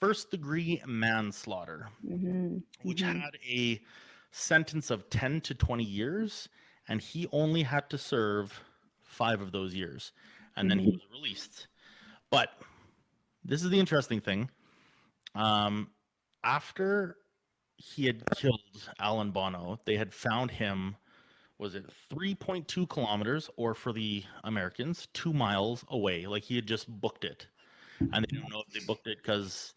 1st degree manslaughter, which had a sentence of 10 to 20 years, and he only had to serve 5 of those years, and then he was released. But this is the interesting thing. After he had killed Alan Bono, they had found him, was it 3.2 kilometers, or for the Americans, 2 miles away. Like he had just booked it. And they don't know if they booked it because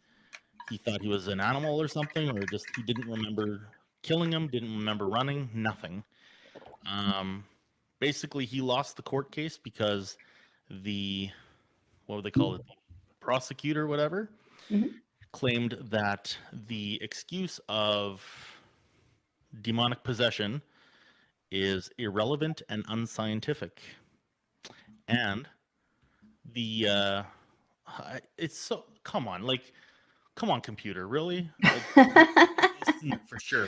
he thought he was an animal or something, or just he didn't remember killing him, didn't remember running, nothing. Basically, he lost the court case because the, what would they call it, the prosecutor, whatever, claimed that the excuse of demonic possession is irrelevant and unscientific. And the it's so come on, computer, really? For sure.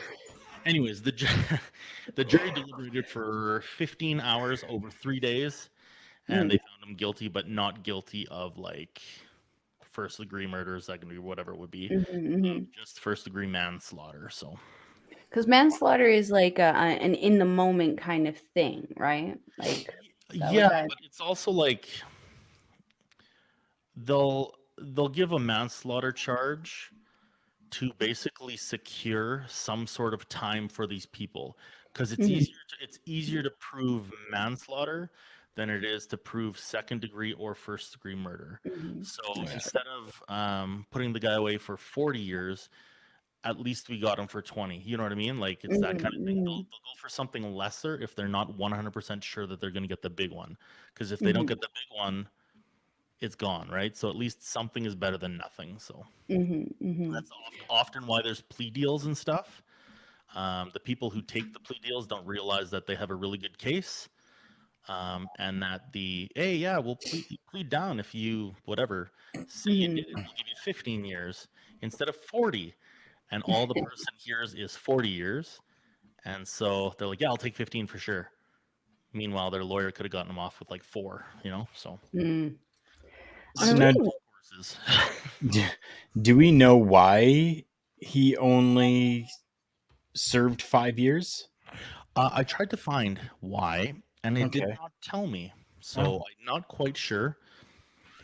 Anyways, the jury deliberated for 15 hours over 3 days, and they found him guilty, but not guilty of like first degree murder, second degree, whatever it would be, just first degree manslaughter. So Because manslaughter is like an in the moment kind of thing, right? Like, yeah, but it's also like they'll give a manslaughter charge to basically secure some sort of time for these people, because it's easier to prove manslaughter than it is to prove second degree or first degree murder. So instead of putting the guy away for 40 years, at least we got him for 20. You know what I mean? Like, it's that kind of thing. They'll go for something lesser if they're not 100% sure that they're going to get the big one, because if they don't get the big one, it's gone, right? So at least something is better than nothing. So that's often why there's plea deals and stuff. The people who take the plea deals don't realize that they have a really good case, and that we'll plead down if you whatever say you did it, we'll give you 15 years instead of 40, and all the person hears is 40 years, and so they're like, yeah, I'll take 15 for sure. Meanwhile, their lawyer could have gotten them off with like 4, so. So now, do we know why he only served 5 years? I tried to find why, and it did not tell me, so I'm not quite sure.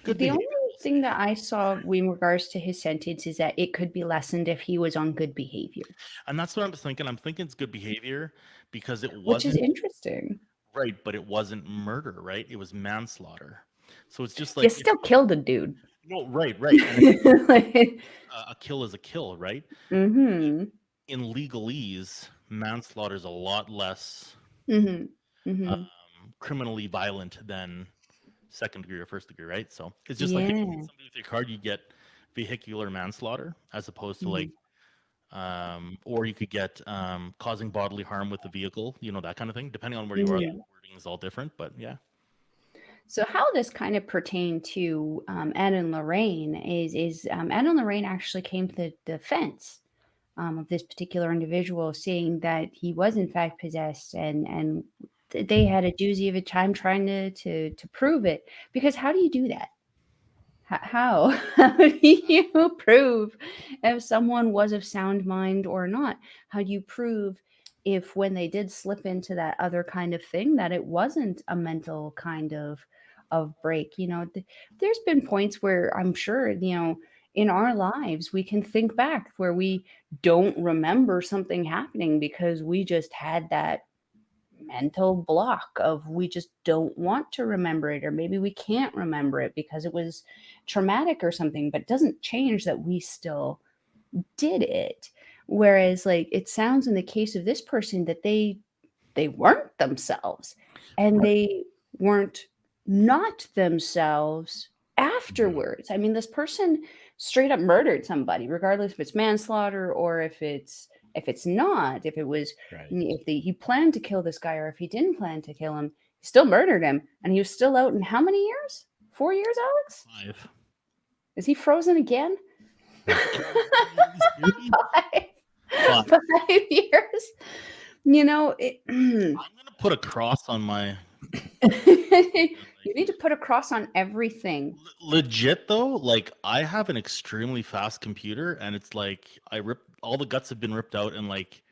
The only thing that I saw in regards to his sentence is that it could be lessened if he was on good behavior. And that's what I'm thinking. I'm thinking it's good behavior because it wasn't. Which is interesting. Right, but it wasn't murder, right? It was manslaughter. So it's just like... You still killed a dude. No, right. And a kill is a kill, right? In legalese, manslaughter is a lot less criminally violent than second degree or first degree, right? So it's just like if you hit somebody with your car, you get vehicular manslaughter as opposed to like, or you could get causing bodily harm with the vehicle, that kind of thing. Depending on where you are, the wording is all different, but yeah. So how this kind of pertained to Ed and Lorraine is Ed and Lorraine actually came to the defense of this particular individual, saying that he was in fact possessed, and they had a doozy of a time trying to prove it. Because how do you do that? How do you prove if someone was of sound mind or not? How do you prove if when they did slip into that other kind of thing that it wasn't a mental kind of break? There's been points where I'm sure, in our lives, we can think back where we don't remember something happening because we just had that mental block of we just don't want to remember it, or maybe we can't remember it because it was traumatic or something, but it doesn't change that we still did it. Whereas like it sounds in the case of this person that they weren't themselves, and they weren't not themselves afterwards. I mean, this person straight up murdered somebody, regardless if it's manslaughter or if it's not, if it was, if he planned to kill this guy or if he didn't plan to kill him, he still murdered him, and he was still out in how many years? 4 years, Alex? 5. Is he frozen again? 5 years. I'm gonna put a cross on my. You need to put a cross on everything. Legit though, like I have an extremely fast computer, and it's like all the guts have been ripped out, and like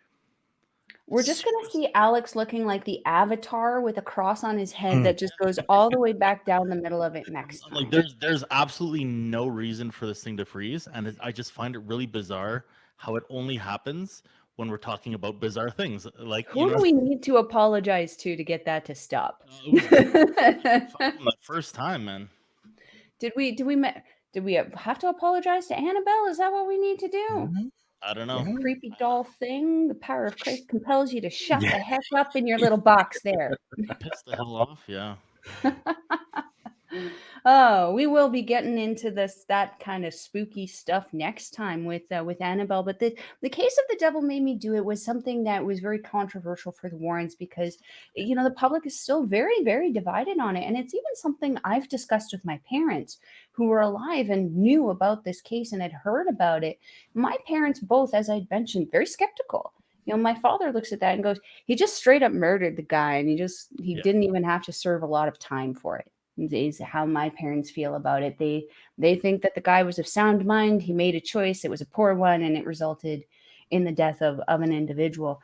we're just gonna see Alex looking like the Avatar with a cross on his head that just goes all the way back down the middle of it next time. Like there's absolutely no reason for this thing to freeze, and I just find it really bizarre how it only happens when we're talking about bizarre things. Like, who do we need to apologize to get that to stop? The first time, man. Did we have to apologize to Annabelle? Is that what we need to do? I don't know. Creepy doll thing. The power of Christ compels you to shut the heck up in your little box there. Piss the hell off, yeah. Oh, we will be getting into that kind of spooky stuff next time with Annabelle. But the case of the devil made me do it was something that was very controversial for the Warrens because the public is still very very divided on it, and it's even something I've discussed with my parents who were alive and knew about this case and had heard about it. My parents both, as I'd mentioned, very skeptical. My father looks at that and goes, he just straight up murdered the guy, and he didn't even have to serve a lot of time for it. Is how my parents feel about it. They think that the guy was of sound mind. He made a choice. It was a poor one, and it resulted in the death of an individual.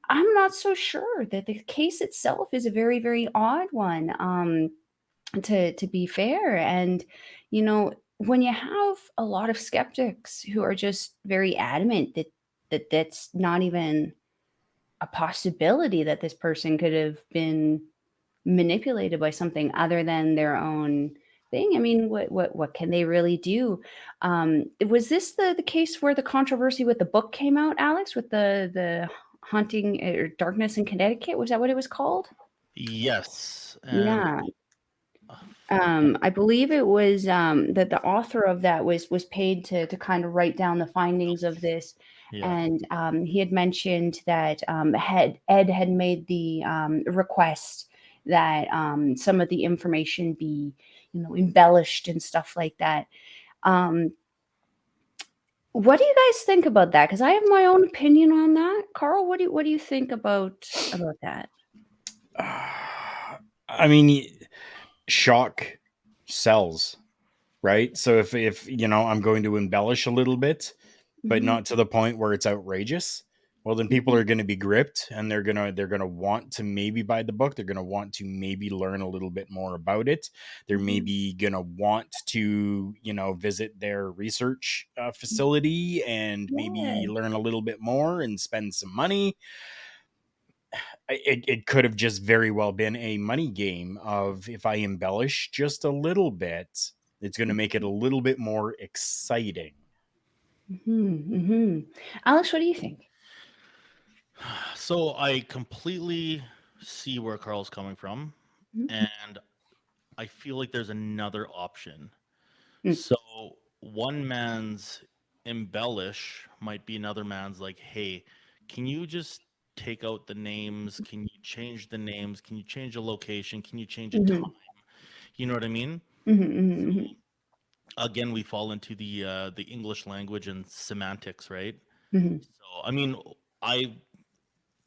I'm not so sure that the case itself is a very, very odd one, to be fair. And, when you have a lot of skeptics who are just very adamant that's not even a possibility that this person could have been manipulated by something other than their own thing. I mean, what can they really do? Was this the case where the controversy with the book came out, Alex, with the haunting or darkness in Connecticut? Was that what it was called? Yes. Yeah. I believe it was that the author of that was paid to kind of write down the findings of this. Yeah. And he had mentioned that Ed had made the request that some of the information be, embellished and stuff like that. What do you guys think about that? Because I have my own opinion on that. Carl, what do you think about that? I mean, shock sells, right? So if I'm going to embellish a little bit, but Mhm. not to the point where it's outrageous, well then people are going to be gripped, and they're going to want to maybe buy the book. They're going to want to maybe learn a little bit more about it. They're Mhm. maybe going to want to visit their research facility and maybe Yeah. learn a little bit more and spend some money. It could have just very well been a money game of, if I embellish just a little bit, it's going to make it a little bit more exciting. Alex, what do you think? So I completely see where Carl's coming from, Mhm. and I feel like there's another option. Mm. So one man's embellish might be another man's like, hey, can you just take out the names? Can you change the names? Can you change the location? Can you change a time? Mhm. You know what I mean? Mhm, mhm, mhm. Again, we fall into the English language and semantics, right? Mhm. So I mean, I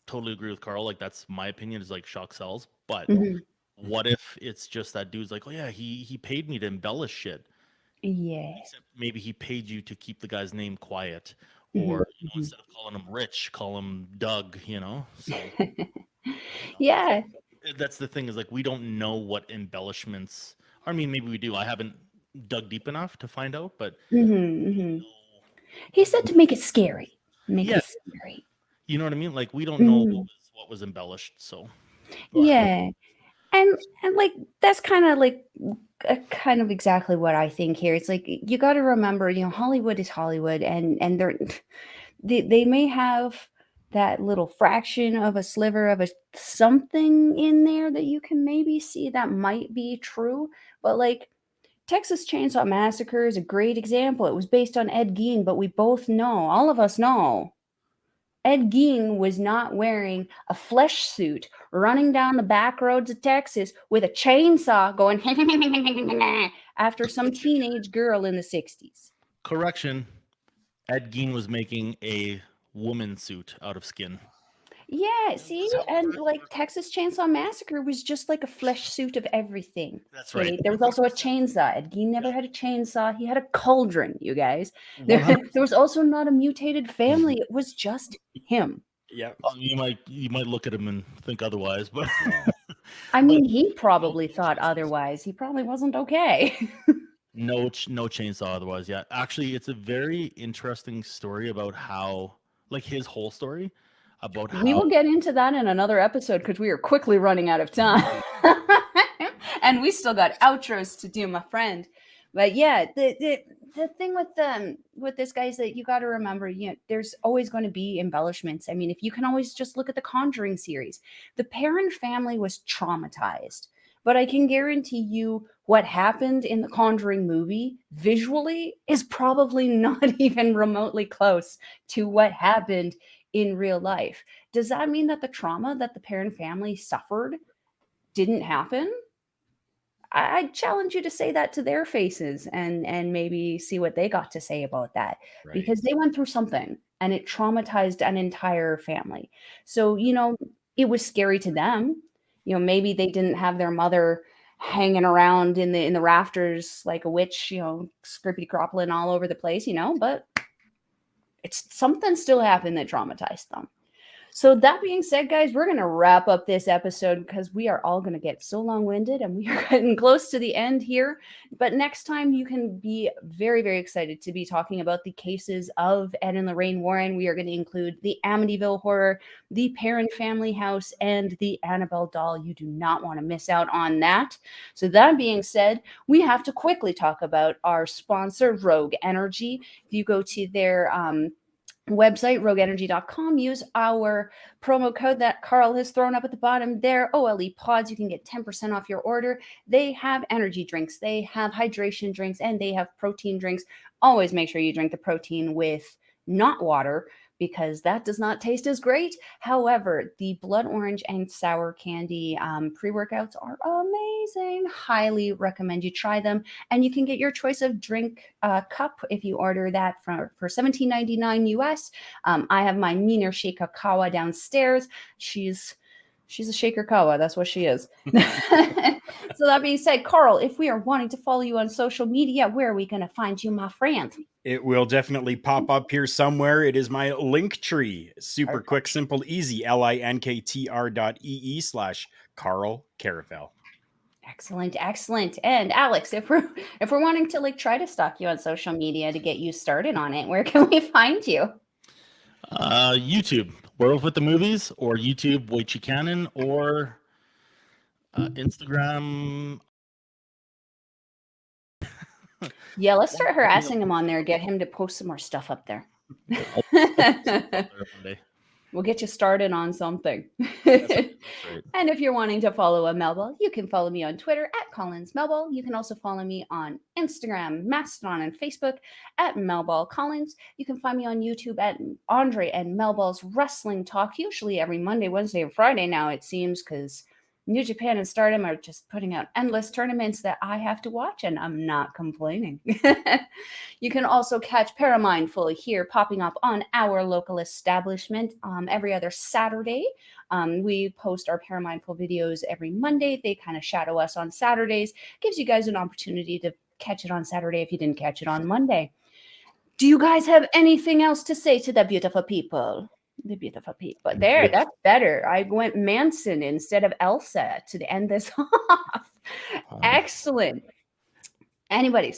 totally agree with Carl. Like that's my opinion is like shock sells. But Mhm. what if it's just that dude's like, oh yeah, he paid me to embellish shit. Yeah. Except maybe he paid you to keep the guy's name quiet, Mhm, or mhm. instead of calling him Rich, call him Doug. So Yeah. that's the thing is like we don't know what embellishments. I mean, maybe we do. I haven't dug deep enough to find out, but Mhm, we don't mhm. know. He said to make it scary. Make Yeah, it scary. you know what I mean. Like we don't know Mhm. what was embellished. So go ahead. Yeah. And like that's kind of like kind of exactly what I think here. It's like you got to remember, Hollywood is Hollywood, and they may have that little fraction of a sliver of a something in there that you can maybe see that might be true, but like Texas Chainsaw Massacre is a great example. It was based on Ed Gein, but we both know, all of us know, Ed Gein was not wearing a flesh suit running down the back roads of Texas with a chainsaw going after some teenage girl in the 60s. Correction. Ed Gein was making a woman suit out of skin. Yeah, see, and like Texas Chainsaw Massacre was just like a flesh suit of everything. That's right. Okay, there was also a chainsaw. Ed Gein never had a chainsaw. He had a cauldron, you guys. There, 100. there was also not a mutated family. It was just him. Yep. You might look at him and think otherwise, but I but mean, he probably thought otherwise. He probably wasn't okay. no chainsaw otherwise. Yeah, actually, it's a very interesting story about how like his whole story about We how will get into that in another episode because we are quickly running out of time. And we still got outros to do, my friend. But yeah, the thing with this guy is that you got to remember, there's always going to be embellishments. I mean, if you can always just look at the Conjuring series, the Perron family was traumatized. But I can guarantee you, what happened in the Conjuring movie visually is probably not even remotely close to what happened in real life. Does that mean that the trauma that the Perron family suffered didn't happen? I challenge you to say that to their faces and maybe see what they got to say about that, Right. because they went through something and it traumatized an entire family. So, it was scary to them. Maybe they didn't have their mother hanging around in the rafters like a witch, scrippity croppling all over the place, but it's something still happened that traumatized them. So that being said, guys, we're going to wrap up this episode because we are all going to get so long-winded and we are getting close to the end here. But next time you can be very, very excited to be talking about the cases of Ed and Lorraine Warren. We are going to include the Amityville Horror, the Perron family house, and the Annabelle doll. You do not want to miss out on that. So that being said, we have to quickly talk about our sponsor, Rogue Energy. If you go to their website, rogueenergy.com, use our promo code that Karl has thrown up at the bottom there, OLE Pods. You can get 10% off your order. They have energy drinks, they have hydration drinks, and they have protein drinks. Always make sure you drink the protein with not water, because that does not taste as great. However, the blood orange and sour candy pre-workouts are amazing. Highly recommend you try them. And you can get your choice of drink cup if you order that for $17.99 US. I have my Miner Shaker Kawa downstairs. She's a Shaker Kawa. That's what she is. So that being said, Karl, if we are wanting to follow you on social media, where are we going to find you, my friend? It will definitely pop up here somewhere. It is my link tree. Super quick, simple, easy. linktr.ee/Karl Caravel. Excellent. And Alex, if we're wanting to like try to stalk you on social media to get you started on it, where can we find you? YouTube, Werewolf with the Movies, or YouTube, Waichi Cannon, or Instagram. Yeah, let's start harassing him on there. Get him to post some more stuff up there. We'll get you started on something. That's right. And if you're wanting to follow a Melball, you can follow me on Twitter at Collins Melball. You can also follow me on Instagram, Mastodon, and Facebook at Melball Collins. You can find me on YouTube at Andre and Melball's Wrestling Talk, usually every Monday, Wednesday, and Friday now, it seems, because New Japan and Stardom are just putting out endless tournaments that I have to watch, and I'm not complaining. You can also catch ParaMindful here popping up on our local establishment every other Saturday. We post our ParaMindful videos every Monday. They kind of shadow us on Saturdays. Gives you guys an opportunity to catch it on Saturday if you didn't catch it on Monday. Do you guys have anything else to say to the beautiful people? The beautiful people. There, that's better. I went Manson instead of Elsa to end this off. Excellent. Anybody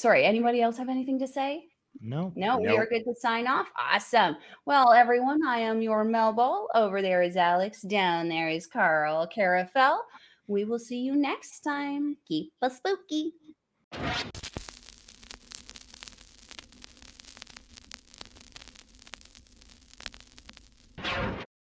else have anything to say? No, We are good to sign off. Awesome. Well, everyone, I am your Melball. Over there is Alex. Down there is Karl Caravel. We will see you next time. Keep us spooky.